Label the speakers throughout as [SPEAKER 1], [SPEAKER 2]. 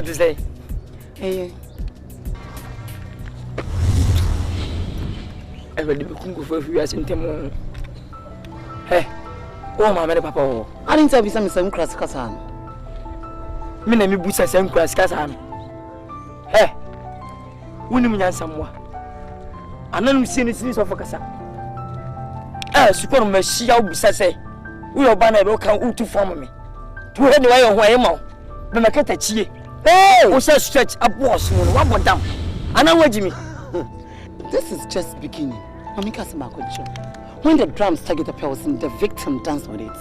[SPEAKER 1] to say.
[SPEAKER 2] Hey.
[SPEAKER 1] I will be cooking for a few years in Timon. Hey, oh, my papa.
[SPEAKER 2] I didn't tell you some crass casan.
[SPEAKER 1] Minami Bisa same crass casan. Hey, winning me somewhere. I don't see any series of a casa. Super Messiah Bisa say, we are banner will come to form me. To head the way of where I'm on. The market at ye. Oh, what's that stretch up was one more down. I know what Jimmy.
[SPEAKER 2] This is just beginning. When the drums target a person, the victim dance with it.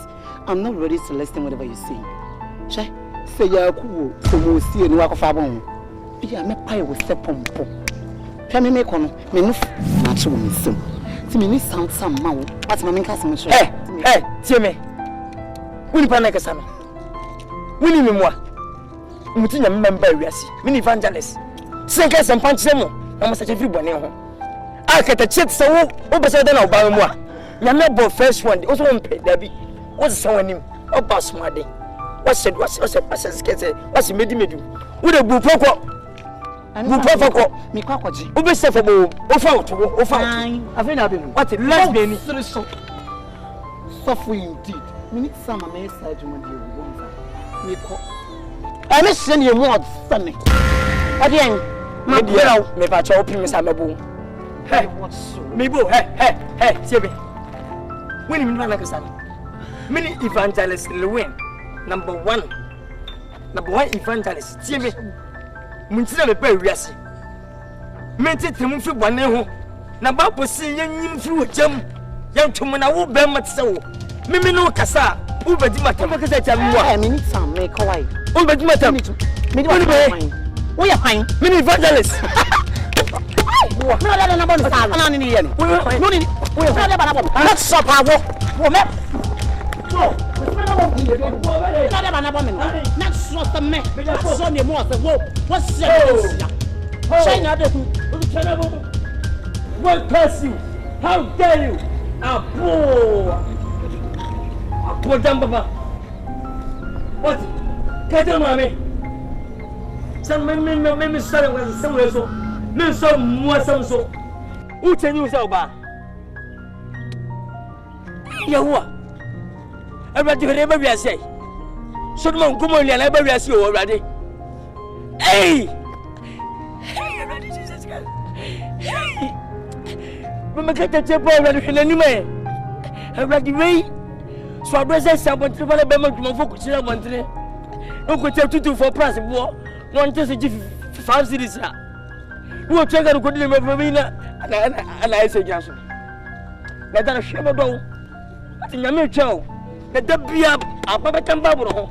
[SPEAKER 2] I'm not ready to listen whatever you say. Say ya cool, so we'll see and walk of our own. Be a pie with step on pop. Tell me, make on me no natural sim. To me, sound some mouth. What's my main customer?
[SPEAKER 1] Hey, Timmy. Will panic a son. Will you more? Mutina member, mini evangelist. Sink us and punch them. I'm such a few bonnet. I get a chip so over than Obama. You're not both first one, also one pay, Debbie. What's someone new? Oh, boss, my day. What's it? What's a passage? What's the medium? Would a boo poco? And boo poco, me quackagy. Oversettable, or fine. I've been what it last me so soft indeed. We need some message when you want. I miss send you more funny. Again, my dear, me patch open Miss Amabu. Hey, me boo, hey, see me. When you like a son. Many evangelists will win. Number one evangelist. See me. Muntina be reasi. Menti temu fi bone ho. Na ba posi yanyim fi wojam. Yan tumuna wo be matsewo. Mimi no kasa. Wo bedi matam kasa tam wo.
[SPEAKER 2] Eh, me need some make why.
[SPEAKER 1] Wo bedi matam. Me di fine. Wo ya fine. Many evangelist. No, let na bon sa. Na ni ye ni. No ni. Wo ya fine ba na bon. Let's stop awo. Wo me. So, next was the man. Sonny more the whoa. What's that? China, what curse you? How dare you? A poor Jamba. What? Get on, mommy. Some men started with somewhere so. No, so more some so. Who tell you so bad? Yawa. Everybody whatever we say. So the man come on and never we see already. Hey! Hey, already Jesus Christ. Hey! Mama get the table already in any way. Already way. So I present someone to follow them to focus on one thing. No could tell 2 for price war. One test of 5 cities. Who will check out good name of Mina and I say Johnson. Let us share about. I think I'm a child. The be up, a Papa Tambabro.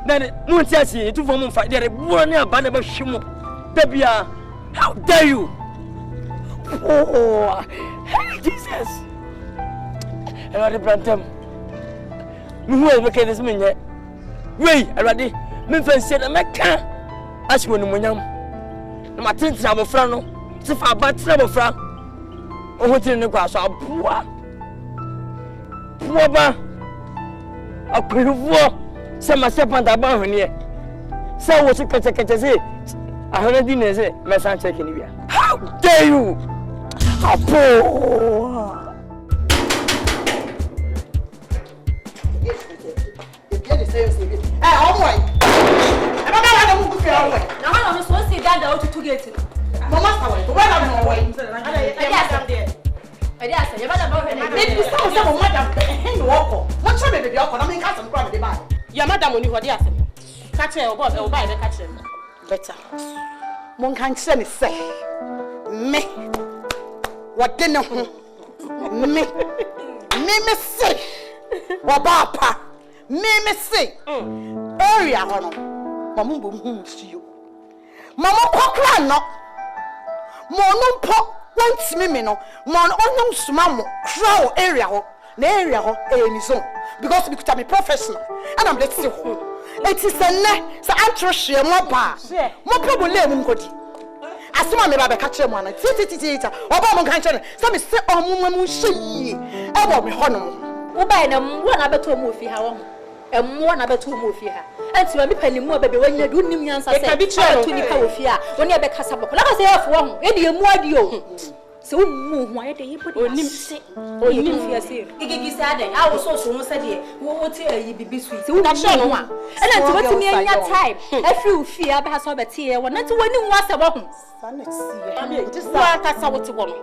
[SPEAKER 1] Then, no chassis, 2 for 5. There is 1 year band of Shimo. Debia, how dare you? Oh, hey, Jesus. I want to brand them. Who will make this minute? Wait, already. Memphis said, I can't ask you when I'm a tin trouble, Frano. If I bad trouble, Frank. Oh, what's in the grass? I'll poor. A queer war. Some are step on the bar here. So, what's a catch? I heard a dinner say, my son taking you. How dare you? How poor!
[SPEAKER 2] Better. One can't say me. What dinner? Me say. What papa? Me say. Area hono. Mamu bum see you. Mama pokra no. Mo po want me no. Mon onum smamo crow area ho. Na area ho any zone. Because we could be professional. And I'm let's see. It is a ne, so I'm trusting more pa. More problem, Mungodi. As soon as I have a catcher, one, Obama can't some is on Mushi. I won't be honor. Who buy them one other to move how
[SPEAKER 3] More na betu mu fi ha. Enti ma me panimu bebe wanya du nim nyansa se. Tu ni pa wo fi a. Woni e be kasa boko. La ka se afo ho. E de emu adi o. Se wo mu ho e de yebo de. Onim fi ase. Gigi se aden. A wo so so mu se de. Wo ti ayi bibi sweet. Se wo na share no a. E na ti wo ti mi anya time. E fi wo fi a be ha so be tie e wo. Na ti woni mu ase bo ho.
[SPEAKER 2] Sana ti e. Ti sa ka sa wo ti wo no.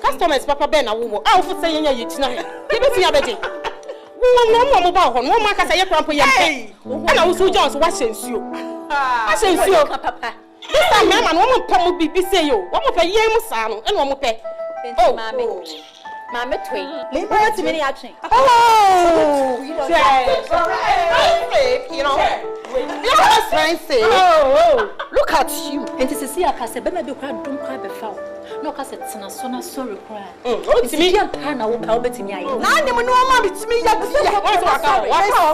[SPEAKER 2] Customers papa be na wo. A wo fo se yenya yetina he. Ye be ti ya be de. No ba ho no ma ka say krampo yempe ana wo so Jones wa hyensuo a hyensuo papa this time mama no mo pa mo bibi say yo wo mo pa yem sa no ena mo pe
[SPEAKER 3] oh mama toy le ba ti mini action
[SPEAKER 2] oh you know that's fancy oh look at you
[SPEAKER 3] and to see akase be na be kwa dum kwa be fa no kase tsena so na sorry kwa
[SPEAKER 2] o ti mi
[SPEAKER 3] ya pa na wo pa wo betimi ayi
[SPEAKER 2] na ni mo no ma betimi ya wa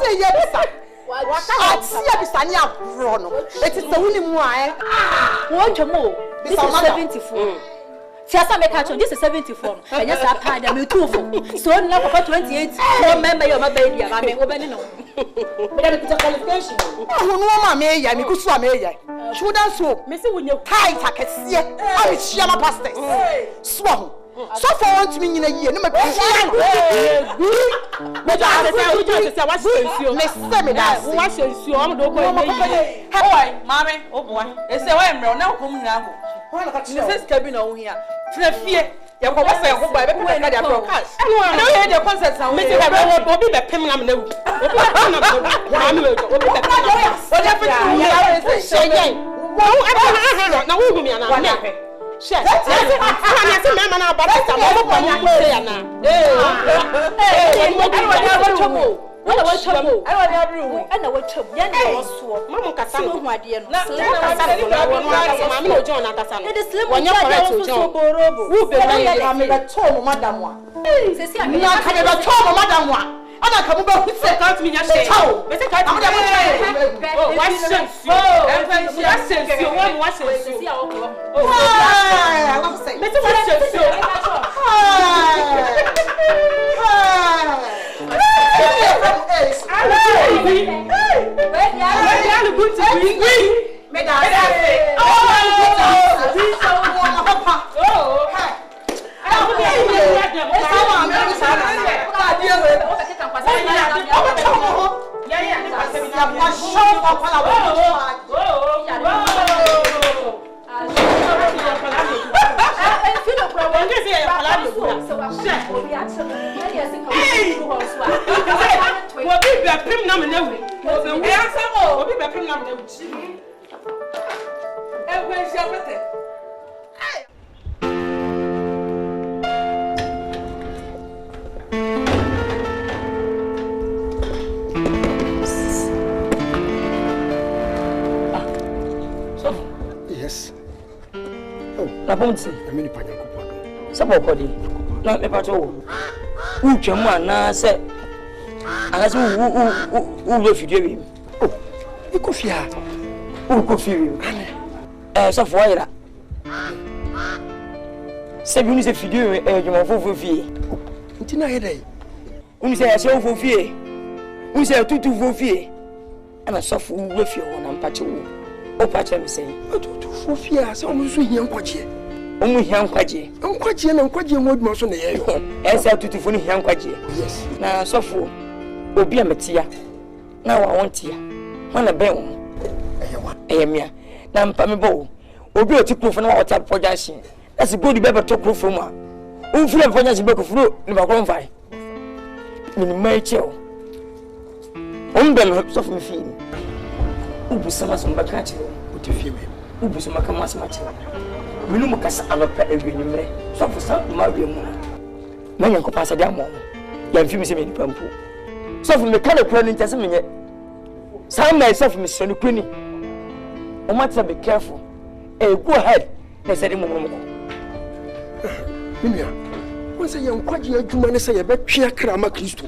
[SPEAKER 2] say ya bisa Atia bisani abro no. It is the winning mu ae.
[SPEAKER 3] Wo dwomo. This is 74. Tiasa me catch on this is 74. Enya sa pa da me 2 so na papa 28. So member your baby ama me obeni no. Me da me put qualification.
[SPEAKER 2] Ho no ma me ya me kusu me ya. Children so me se wonye tight akese. Ami chiama pastors. So so for want me nyina yie no me pia no me da say what sensuo me say me da what sensuo am do ko yie hey mame oboa e say why emre na ko mu nyina go why na ka chi me say cabin on here frafie ye ko ba say ko ba be pe na dia broadcast no ye the concert sound me say ba obi be pem na me na wu obi na na me obi be pem o dey fit say yen wo na wo hu me na me Shit. I see my man about that. I'm Ana kamu ba ku se count me nya share. Me se count me. Oh, what sense you? What sense you? What sense you? Oh, I want to say. Me se what sense you?
[SPEAKER 1] Yes. Oh, na bonse. Emi ni panya ko podo. Sabo ko di. Na me pato wo. U twam ana se. Ana se u lo fidie wi. Oh. E ko fia. U ko fia wi. So fo yira. Se bi ni se fidie wi djuma fofo fie. Nti na yedai. Uni se ya se fofo fie. Uni se tutu fofo fie. Ana so fo wo fie wo na mpache wo. O pache me say. Fofia say o musu hian kwaje. O mu hian kwaje. Nkwaje na nkwaje ho aduma so na ye yo. Esa tutufo ni hian kwaje. Yes. Na sofo obi a metia. Na wa wontia. Wana be wo. Eyemia. Na mpa me bo. Obi oti proof na wa WhatsApp projection. That's good be better proof mu a. Unfule projection be ko furo ni ba ko mfai. Ni mai cheo. Ombe me sofo me fi. Ubu sama so mbaka cheo. Utifie me. Ubu so maka masma cheo. Minu mukasa anopa ewenimre. So for some ma wi mu. Na nyanko pasa dia mo. Ya mfi me se me ni pampu. So for me kana kura ni ntase menye. Some myself me so ni kuni. O must be careful. Go ahead. Na say mo mo. Mimia. Won say yan kwaje adwuma ne say ye betwe akra ma Kristo.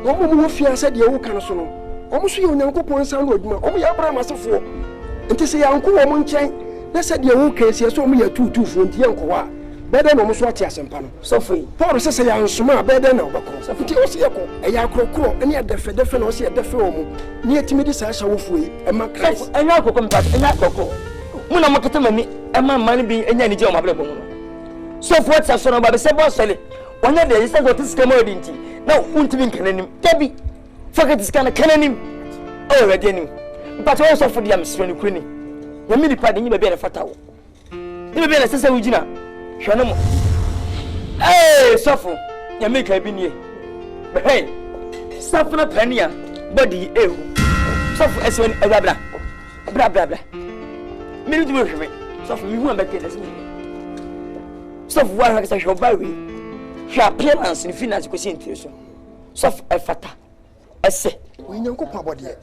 [SPEAKER 1] Wo mo fia say de wo kan so no. Omo so ye onyankopon san no adwuma. Omo ya Abraham asefo. Nti say yanko wo mo nchen. Na say de wo kan sie so omo ya tutu fo nti yanko wa.
[SPEAKER 4] bɛdɛ na ɔmo so ate asempa no
[SPEAKER 1] sɔfo
[SPEAKER 4] Paul sɛ ya nsoma bɛdɛ na ɔbɛkɔ nti ɔsi yɛkɔ ɛyɛ akorɔkorɔ ɛne ɛdɛfɛ na ɔsi ɛdɛfɛ wɔ mu ne yɛtumi de saa hyɛ wofuo yi ɛma Christ
[SPEAKER 1] ɛnyɛ akɔkɔ mpa ɛnyɛ akɔkɔ mu na mokata mani ɛma mane bi ɛnya ne gye ɔmo abrɛ bɔ mu no sɔfo ɔte asɔ no ba bɛsɛ bɔ sɔle ɔnyɛ de yɛsɛ ɔte sika ma ɔde nti na wontumi nkana nim dabi fakati sika na kana nim ɔwɔ Awurade anim mpatɛ wɔn sɔfo de amesrɛ ne kuro ni nyame nipa de nyi baabi a fata wo ne baabi a sɛ sɛ wogyina hwɛ no mo sɔfo nyame ka bi nie bɛhɛ sɔfo no pani a bɔde ehu sɔfo ɛsɛ wani bra mene ntumi hwɛ me sɔfo mehu a bɛkɛ dɛ sɛ sɔfo wa hwɛ sɛ hwɛ ɔba wei hwɛ appearance ne finance kɔsi ntiri so sɔfo ɛfata ɛsɛ
[SPEAKER 4] Onyankopɔn abɔdeɛ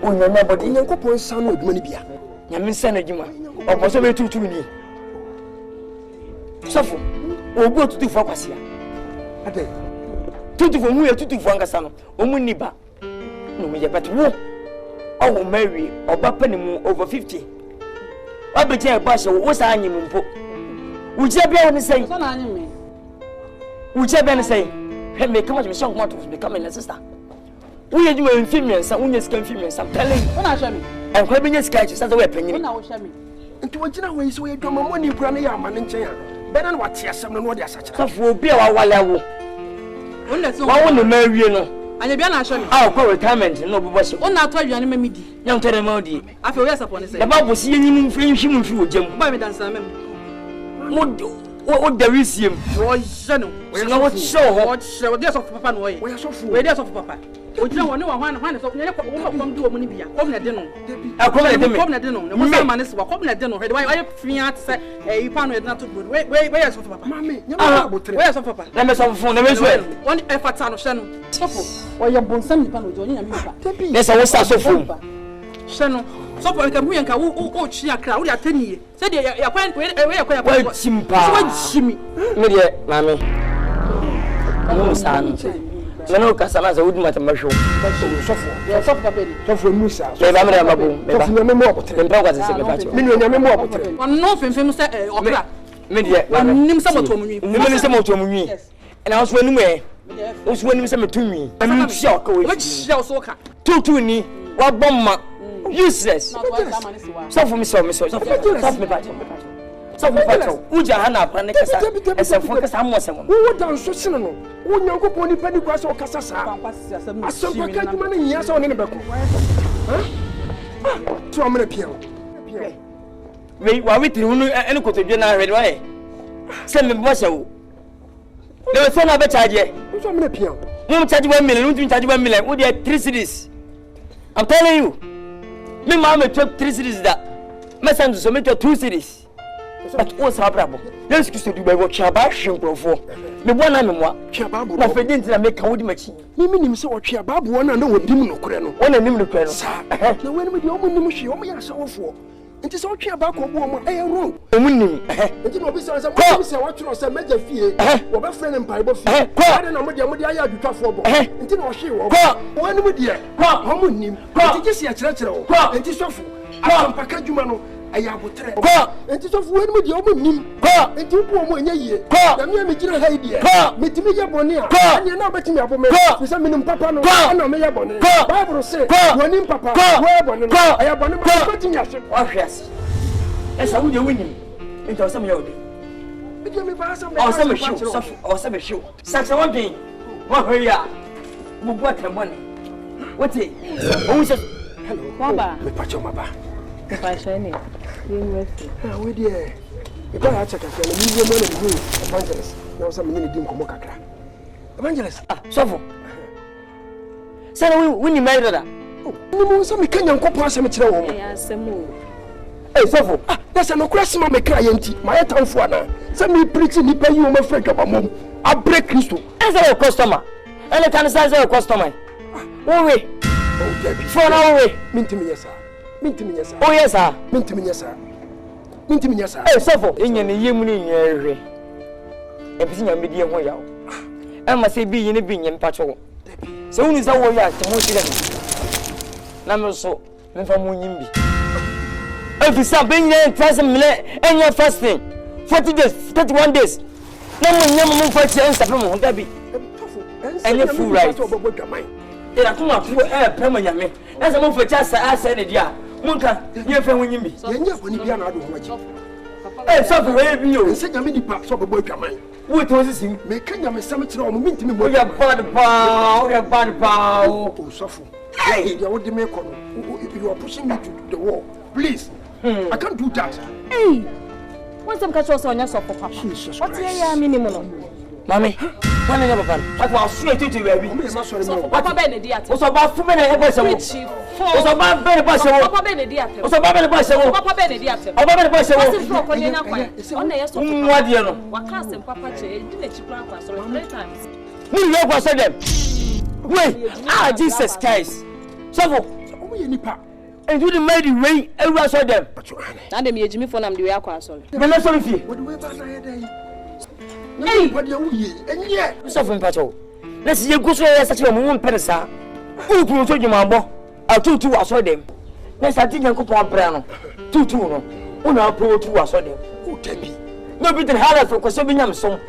[SPEAKER 1] Onyankopɔn
[SPEAKER 4] nsa no adwuma no bia
[SPEAKER 1] nyame nsa no adwuma ɔbɔ sɛ bɛtutu ni sɔfo ogu tutufo akwasia
[SPEAKER 4] ade
[SPEAKER 1] tutufo mu yɛ tutufo ankasa no ɔmu ni ba no mu yɛ bɛt wo ɔwɔ marry ɔba pa ne mu over 50 wabɛgya ɛbɔ ahyɛ wo saa anyem mpo wogyia bia wo ne sɛn wogyia bia ne sɛn hwɛ meka ma hyɛ nkɔma to meka ma ne sister woyɛ dwuma mfi mmiɛnsa wonya sika mfi mmiɛnsa pɛle ɛnkora bɛnya sika akyi sɛ sɛ woyɛ panyini
[SPEAKER 4] nti wɔgyina hɔ yi sɛ wɔyɛ dwama mɔne kura no yɛ ama ne nkyɛn a bɛda no wate asɛm no na wɔde asakyerɛ
[SPEAKER 1] sɔfo obi a wawale awo wawo ne ma awie no
[SPEAKER 5] anyabia na ahwɛ me
[SPEAKER 1] kɔ retirement na ɔbɛbɔ hyɛ
[SPEAKER 5] wona atɔ aduane ma medi
[SPEAKER 1] nyamtɔ dɛ ma odi
[SPEAKER 5] afei woyɛ sapɔ ne sɛ
[SPEAKER 1] dɛba bɔ si yɛnyim mfiri nhwi mu mfiri wɔ gya mu
[SPEAKER 5] ba me dansa mem
[SPEAKER 1] wo dawi siem
[SPEAKER 5] wɔhyɛ no
[SPEAKER 1] na wɔkyerɛ hɔ
[SPEAKER 5] wɔhyɛ wɔde asɔfo papa no wɔyɛ wɔde asɔfo papa ogyina wɔ ne wɔ hwan hwan sɔ nyɛ wɔn kɔm di wɔ mu ne bia kɔm na de no
[SPEAKER 1] akɔm na de me
[SPEAKER 5] kɔm na de no ne mo sa ma ne se wa kɔm na de no hwɛ wɔyɛ fia te sɛ ipa no yɛ na to do wɔyɛ asɔfo papa
[SPEAKER 4] mame nyama abotre
[SPEAKER 5] wɔyɛ asɔfo papa
[SPEAKER 1] na me sɔfo na me so ɛ
[SPEAKER 5] wɔn ɛfata no hyɛ no sɔfo wɔyɛ bonsam nipa no ɔnyɛ nyame nipa
[SPEAKER 1] ne sɛ wo sa sɔfo
[SPEAKER 5] hyɛ no sɔfo nka mu yɛ nka wo twi akra wo de atanie sɛ de yakwan wɔyɛ kwan
[SPEAKER 1] wa chimpa
[SPEAKER 5] wa chimi
[SPEAKER 1] me de mame mo sa no meno kasa na sɛ wodi mata mahwo
[SPEAKER 5] sɔfo papa di
[SPEAKER 4] sɔfo musa
[SPEAKER 1] me ba me da mabo me ba
[SPEAKER 4] sɔfo nyame mo abotre
[SPEAKER 1] me ba kwase sɛ me ba cho
[SPEAKER 4] me nyame mo abotre
[SPEAKER 5] ɔno femfem sɛ ɔkra
[SPEAKER 1] me de
[SPEAKER 5] nim sɛ moto mu nwi
[SPEAKER 1] me nim sɛ moto mu nwi ɛna so anim ɛ wo so anim sɛ meto nwi anim hia ɔka wo
[SPEAKER 5] wɔhyia wo so ka
[SPEAKER 1] tutu ni wa bomma useless sɔfo me sɛ sɔfo me ba cho sɔfo pa cho uja ha na akwa ne kasa ɛsɛfo kasa ammɔsɛm
[SPEAKER 4] wo dan so sene no wo nyankopɔn ni pani kwa sɛ ɔkasa saa asɛmpa ka adwuma no nyia sɛ ɔne ne bɛkɔ so amena pia
[SPEAKER 1] wei wa witiri hunu ene kotodwe na ahwede wa ye sɛ me bɔ hyɛ wo le so na be charge
[SPEAKER 4] so amena pia
[SPEAKER 1] mo charge 1 million mo charge 1 million wo dey 3 cities I'm telling you me ma me 3 cities da me send so me 2 cities but what's happening? Let's go to Dubai. What you about? Shimprofo. Me bona me moa.
[SPEAKER 4] Chiababu.
[SPEAKER 1] Na fedin tina make kawudi machi.
[SPEAKER 4] Mimi nim se wo chiababu wona na wodim no kore no.
[SPEAKER 1] Wona nim no kore no.
[SPEAKER 4] Na wani me de omo nim hwe omo ya asawofo. Nti se wo chiababu obo omo eh wrong.
[SPEAKER 1] Omo nim.
[SPEAKER 4] Nti no obi se mo se wo tworo se meja fie. Wo be frɛ ne mpaibo fie. Ade na mo de aya adwatwafo bo. Nti na wo hwe wo. Wani mu de. Omo nim. Nti gisi a kyerɛkyerɛ wo. Nti sofo. Asampaka dwuma no. Aya abotre enti so fu wani mu de omo nim enti wo omo enya yie na me me gina ha idie metimi ye bone a anya na betimi abome se menim papa no na me ye bone bible say wani papa wo ye bone no aya bone ma betimi ase
[SPEAKER 1] wa hwese esa wo de wonim enti o se me ye ode
[SPEAKER 4] me me ba sa me
[SPEAKER 1] o se me hwe o se me hwe sakse won den wa hwe ya mo bo atrembone wote o se hello
[SPEAKER 3] baba
[SPEAKER 4] me pa choma ba
[SPEAKER 3] Confrontation. University.
[SPEAKER 4] We dey. E ba ha check afia na mi ye mo na bi evangelist. Na wo say me ni di nkomo kakra. Evangelist.
[SPEAKER 1] Sofo. Say we ni married da.
[SPEAKER 4] Ni mo say me kanya nkopon asem kire wo mo.
[SPEAKER 3] Eh asem o.
[SPEAKER 4] Sofo. Na say no kura sima me kra ye nti. Ma ye tamfo ana. Say me preach ni pa yi wo ma fra dwaba mom. A break Kristo.
[SPEAKER 1] Say your customer. Any can say your customer. Wo we.
[SPEAKER 4] Oh, Debbie.
[SPEAKER 1] For now we.
[SPEAKER 4] Mintimi yesa. Mintimi yesa.
[SPEAKER 1] Oh yes sir.
[SPEAKER 4] Mintimi yesa. Mintimi yesa.
[SPEAKER 1] Sofo, enye ne yemu ni nyehwe. E bisi nyame die ho yawo. E ma se bi yi ne bi nyem pacho. Se unu sa wo ya te mo sire ni. Na me so, me fa mo nyim bi. E fi sa be nyem trust me enye fasting. 40 days, 31 days. No more for chance of him, Debbie. And you fool right. Then I come up to a permanent. As a move for just I said it, yeah. Munka, you're from you. Hey, something where you said, I mean, the paps of a boy come in. What was this? Make Kenya cemetery or meet me with your body pow, your body pow. Oh, suffer. Hey, you want to make you are pushing me to the wall. Please, I can't do that.
[SPEAKER 3] Hey, what's some catch on your sofa, Papa? What's your minimum?
[SPEAKER 1] Mammy, when I never found, I was straight to you, baby.
[SPEAKER 3] Papa Benedict was
[SPEAKER 1] about 2 minutes. Was about very much. Papa Benedict was about very much. Papa Benedict. About very much. What do you know? What class and Papa didn't you plan for 3 times? Me, you was them. Wait, Jesus Christ. So, and you made it rain, and I saw them. Now, they made me for them, the aquasol. When I saw you, what do we buy? Hey, what do you and yet, suffering patrol. Let's see you go so such a woman, Pedesa. Who told you, my boy? I'll 2 I saw them. Let's I didn't go for Brano. 2 no. I'll pro 2 I saw them. Who tell me? No bit in Halla for Cosobinam song.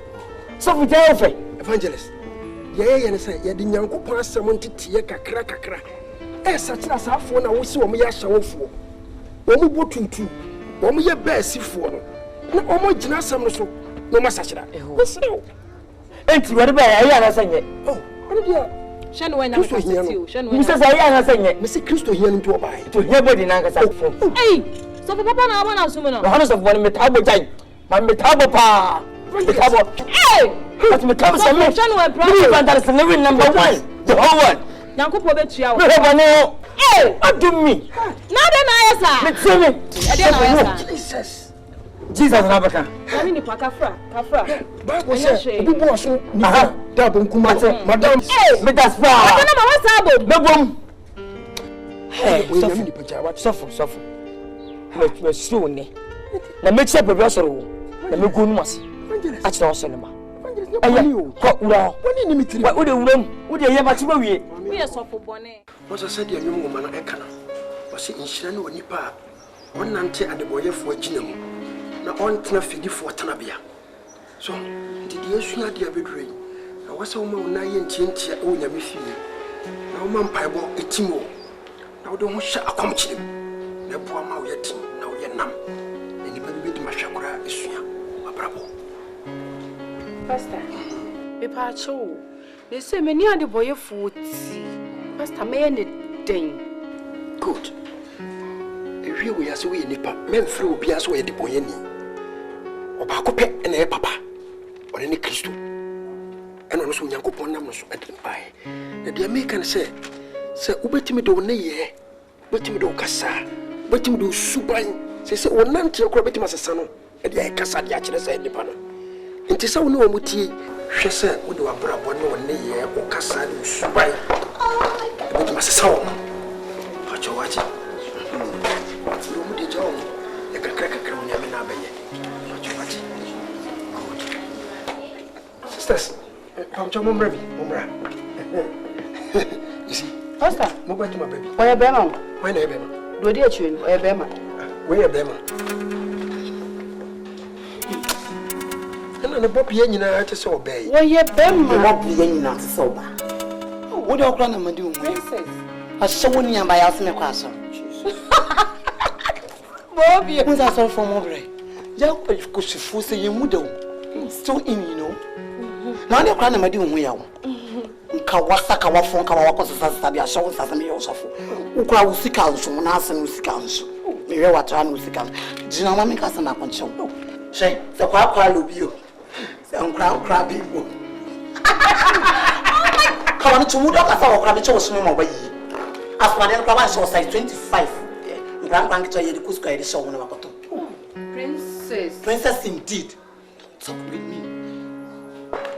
[SPEAKER 1] So we tell Evangelist. Yea, and say, you didn't go past someone to tea, crack. As such as our phone, I will see what we are showing for. When we go to 2, when we are best for no more Janasam, no massage. And whatever I am saying, oh, Shan when I says I am saying, Mr. Christo here into a buy to everybody in Angus. Hey, so Papa, I want to assume the honors of one metabo time. My metabo pa. Hey, but metabo is the living number 1. The whole one. Yanko Pobetria. Hey, what do me? Now then, I say, Jesus. Jesus Nabaka. I mean, Kafra. Bible says, people are so double Kumate, Madame. Hey, but that's why I don't know what's happened. Hey, suffer. We're soon. The mix up a vessel. The Mugumas. That's all cinema. What would you room? Would you ever to me? We are so for Bonnet. What I said, the young woman, I cannot. Was it in Shano or Nipa? One auntie at the boy for Jinam. Now, on Tanafi for Tanabia. So, did you see a dear bedroom? I was a woman, I ain't changed your own everything. Now, Mam Piebo, a Timo. Now, don't shut a come to him. The poor Mau yet, now you're numb. And the baby to my chakra is here. A bravo. Pastor, Papa Cho, they say many are the boy of 40. Pastor, may anything good. If you were so we nipper, men through be as way the boy any. Or Bacope and a papa, or any Christo. And also Yanko Ponamos at the pie. And the American say, Ubetimido Neye, Betimido Cassa, Betimido Subain, say, or Nanti or Crabetimas a son, and the Cassa the Achilles and the panel. Nti sa wonu omuti hwese wo de wabrabo ne wonne ye o kasa ne subai e ma sesa wo ha chowachi wo mu de jawo e kakra wo nyame na abaye ha chowachi sisters come to mo mrabi you see pastor mo gba to my baby oya be ma why na e be ma do de achi oya be ma we e be ma and the Bobby Yenina to so obey. Why, ye bem, Bobby Yenina to sober. What do you call them do? I saw one by asking a question. Bobby was also from over. Young could she force a young widow. Still in, you know. Now they're crying, my doing well. Kawasaka, what phone Kawakos as I saw as a meal of Ukra will see council, and ask and see council. We are what time with the council. Do you know what makes us an apple show? Say, the crowd call you. Some crowd people. Come on to Wood of our crabby chose no more by ye. As for the crabby was like 25. Grandbank to the Cusco, the show on our bottom. Princess indeed. Talk with me.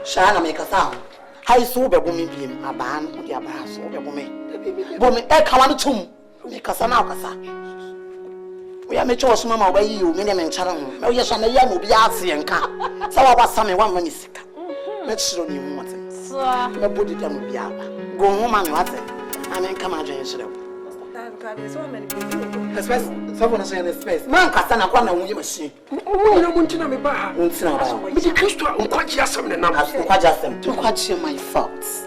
[SPEAKER 1] Shana make a sound. I saw the woman being a band with your brass or the woman. Woman, I come on the tomb. Make us an alcasa. We are mature, Mamma, where you, Minimum Channel. Oh, yes, and the young will be asking and car. So I was some 1 minute sick. Let's show you what it is. Nobody can be out. Go home and what it. I mean, come on, Jane.
[SPEAKER 2] Space. Someone saying the space. Man, Casana, one of you machine.
[SPEAKER 4] Oh, no, Muntina, me ba.
[SPEAKER 2] Muntina,
[SPEAKER 4] but you can't do Unquachi some the numbers.
[SPEAKER 2] Unquachi to quachi my faults.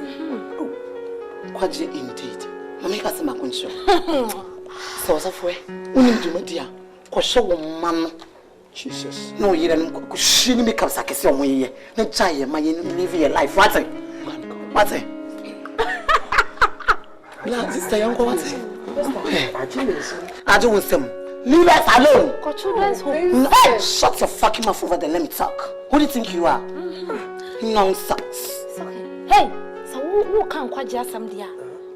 [SPEAKER 2] Quachi indeed. Mamma Sama Kuncho. So, Safway, Unim dear. Quasho, man. Jesus. No, you don't she make up like a song way. No giant, my live your life. What's it? What's it? Sister, young what's it? I don't want them. Leave us alone.
[SPEAKER 3] Got children's home.
[SPEAKER 2] Hey, shut your fucking mouth over there. Let me talk. Who do you think you are? Nonsense.
[SPEAKER 3] Hey, so who can't quite just some dear?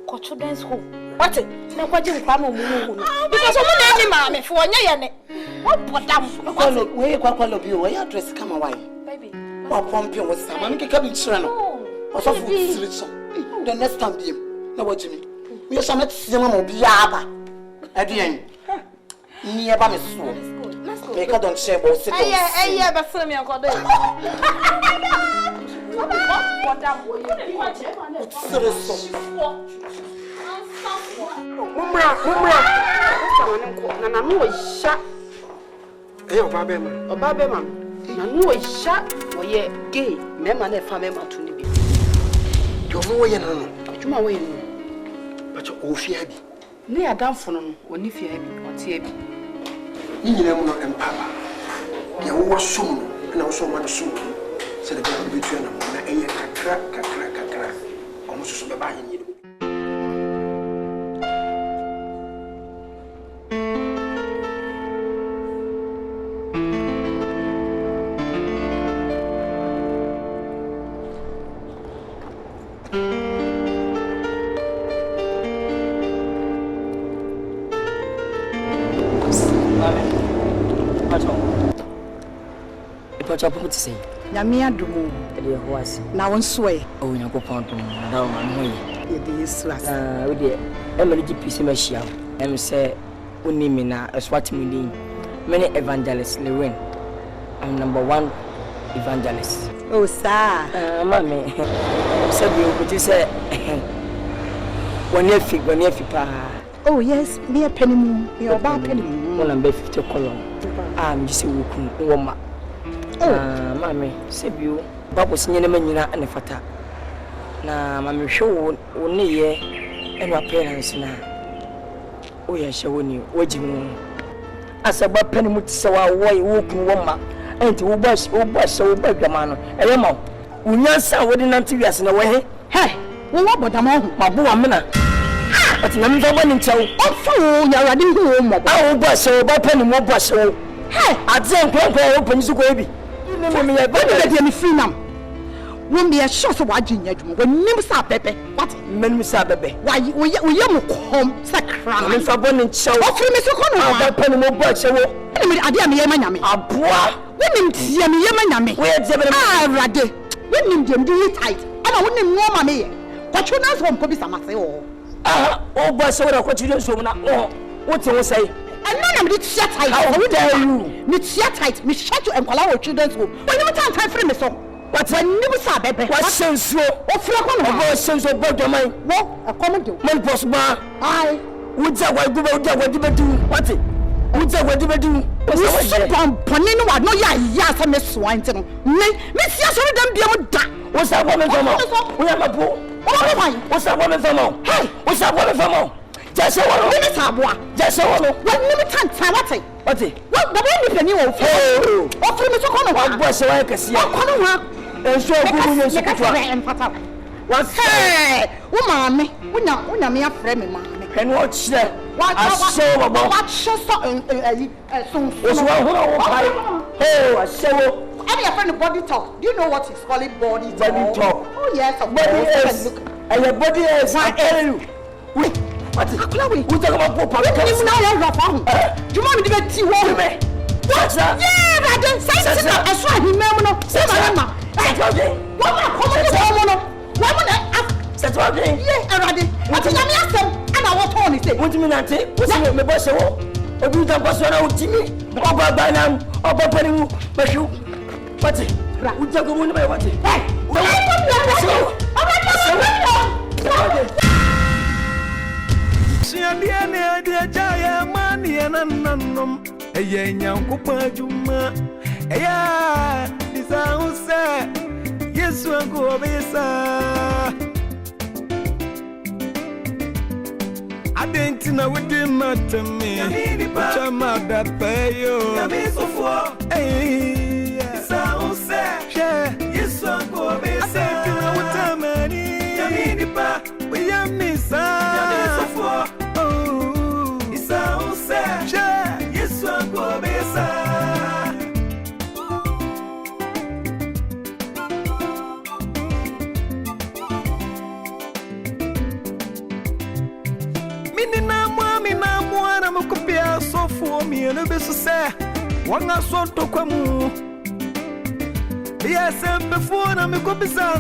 [SPEAKER 3] Got children's home. What it? No, what you want to move? Because I'm not mammy for one year. What put down?
[SPEAKER 2] Where you call you? Where your dress come away?
[SPEAKER 3] Baby.
[SPEAKER 2] What pumping was some? I'm coming to what's up with the next time, dear? No, what Jimmy? We shall not see them will be at the end. Near by Miss Sue. Let's go. Make her don't share both.
[SPEAKER 3] Yeah, but for me, I'll go there.
[SPEAKER 4] But you fear me.
[SPEAKER 5] Near down for no, when you fear me, or tear me.
[SPEAKER 4] You know, and Papa. You was soon, and also one soon. Said the girl between them, and a crack, almost so buying you.
[SPEAKER 1] What you say?
[SPEAKER 2] Yamia Dumo. Now on sway.
[SPEAKER 1] Oh, you go pound to now, I'm way.
[SPEAKER 2] It is with
[SPEAKER 1] the Emily Pissimachia. And say, Unimina, a swat me. Many evangelists, Lewin. I'm number one evangelist.
[SPEAKER 2] Oh, sir.
[SPEAKER 1] Mammy, said you, but you say, when you figure,
[SPEAKER 2] oh, yes, me a penny moon. You're about penny moon.
[SPEAKER 1] One and 50 column. I'm just a woman. Mammy, said you, Bob was near the menina and the fata. Now, Mammy, show only ye and your parents now. Oh, yes, showing you, what you mean. As about penny would so away walking woman, and to wash, so beg a man. A woman, we answer what in until yes in a way. Hey, what about a man, my boy, Mina? But I'm not one in tow. Oh, fool, you're a new home. I will buy so about penny more brush. Hey, I'd say, open to baby. Me free now. Won't be a shot of watching yet when Nims are Pepe. What? Men Miss Abbey. Why, we young home, sacram, and for one show. What for Miss O'Connor? Penny more brush. I didn't hear my name. A boy, women see me, Yamanami. Where's the Rade? Women do it tight. I don't know, mammy. What you know from Pobis Amaseo? Oh, but so what you don't show now. What you say? And none of it shut tight. How dare you? Me shut tight, me shut you and call our children's home. When you time for me, so what's I never saw, baby? What sense so? What from a sense of both of mine? What a common do. Man, boss, ma. I would say, what do? What it? Would say, what do? Panino, no, yes, I miss Swanton. Miss Yes, I don't be able to. What's that woman from? We have a pool. What's that woman from? Hey, what's that woman from? Just so one minute, just so one minute time. What it? What? What the baby penny will fail. What for Mr. Connor? What was I can see? And so good. What's hey, woman, we not me a friend, mammy. And watch that. What I saw about what show so oh, I saw. Any friend of body talk. Do you know what is called body talk? Oh, yes, a body is. And your body is my area. Wait. What is Chloe? We talk about Papa. You now have a phone. Do you want me to get tea warm? What's that? Yeah, I don't say that. I saw him, Mamma. Say, Mamma. What am That's what I'm saying. Yeah, already. I think I'm asking. And I was on it. What do you mean, Auntie? What's in my boss? Or do you talk about Timmy? Or by now? Or by Penny? But you. What's it? We talk about what? Hey,
[SPEAKER 6] abusua deɛ ne ade AGYA mani ananom ɛyɛ nyankopɔn adwuma ɛyɛ Bisa use Yesu anko Bisa adentina wudi matemi chama da peyo Bisa use Yesu anko Bisa adentina wutamani we yamisa Bisa use Yesu anko Bisa for me and a bit say one I saw to come. Yes, and before I'm a good